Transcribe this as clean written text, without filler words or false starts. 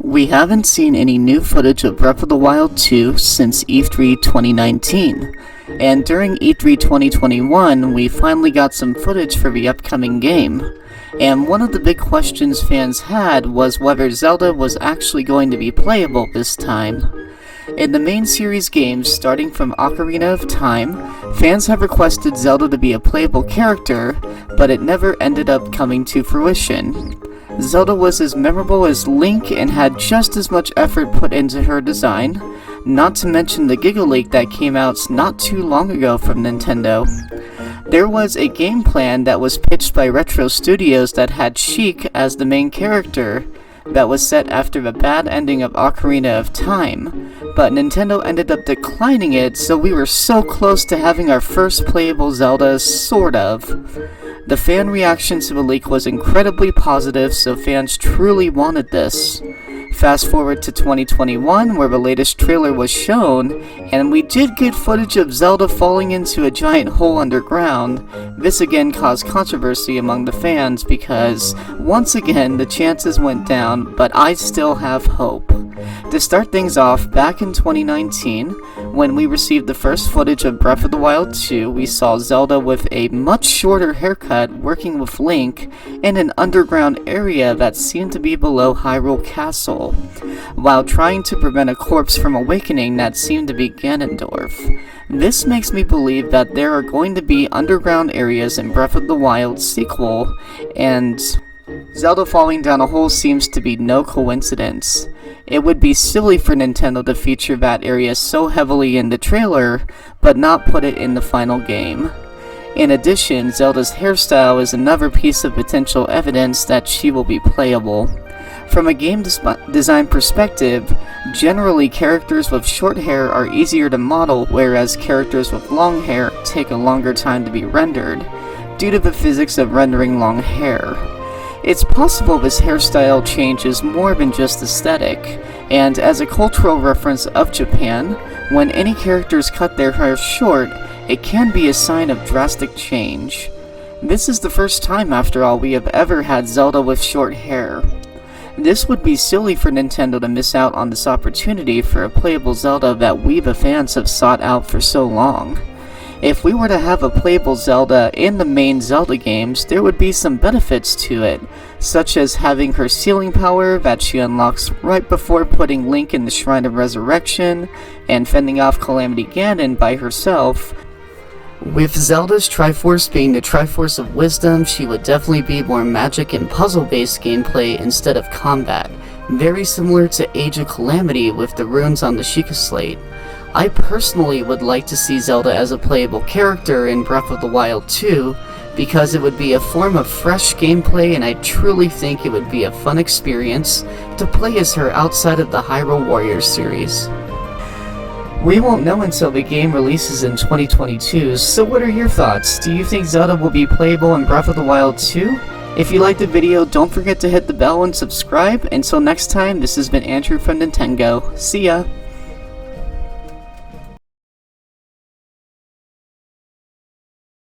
We haven't seen any new footage of Breath of the Wild 2 since E3 2019, and during E3 2021 we finally got some footage for the upcoming game. And one of the big questions fans had was whether Zelda was actually going to be playable this time. In the main series games, starting from Ocarina of Time, fans have requested Zelda to be a playable character, but it never ended up coming to fruition. Zelda was as memorable as Link and had just as much effort put into her design, not to mention the Giga Leak that came out not too long ago from Nintendo. There was a game plan that was pitched by Retro Studios that had Sheik as the main character, that was set after the bad ending of Ocarina of Time, but Nintendo ended up declining it, so we were so close to having our first playable Zelda, sort of. The fan reaction to the leak was incredibly positive, so fans truly wanted this. Fast forward to 2021, where the latest trailer was shown, and we did get footage of Zelda falling into a giant hole underground. This again caused controversy among the fans because, once again, the chances went down, but I still have hope. To start things off, back in 2019, when we received the first footage of Breath of the Wild 2, we saw Zelda with a much shorter haircut working with Link in an underground area that seemed to be below Hyrule Castle, while trying to prevent a corpse from awakening that seemed to be Ganondorf. This makes me believe that there are going to be underground areas in Breath of the Wild sequel, and Zelda falling down a hole seems to be no coincidence. It would be silly for Nintendo to feature that area so heavily in the trailer, but not put it in the final game. In addition, Zelda's hairstyle is another piece of potential evidence that she will be playable. From a game design perspective, generally characters with short hair are easier to model, whereas characters with long hair take a longer time to be rendered, due to the physics of rendering long hair. It's possible this hairstyle change is more than just aesthetic, and as a cultural reference of Japan, when any characters cut their hair short, it can be a sign of drastic change. This is the first time, after all, we have ever had Zelda with short hair. This would be silly for Nintendo to miss out on this opportunity for a playable Zelda that we the fans have sought out for so long. If we were to have a playable Zelda in the main Zelda games, there would be some benefits to it, such as having her sealing power that she unlocks right before putting Link in the Shrine of Resurrection, and fending off Calamity Ganon by herself. With Zelda's Triforce being the Triforce of Wisdom, she would definitely be more magic and puzzle-based gameplay instead of combat, very similar to Age of Calamity with the runes on the Sheikah Slate. I personally would like to see Zelda as a playable character in Breath of the Wild 2, because it would be a form of fresh gameplay, and I truly think it would be a fun experience to play as her outside of the Hyrule Warriors series. We won't know until the game releases in 2022, so what are your thoughts? Do you think Zelda will be playable in Breath of the Wild 2? If you liked the video, don't forget to hit the bell and subscribe. Until next time, this has been Andrew from Nintendo. See ya!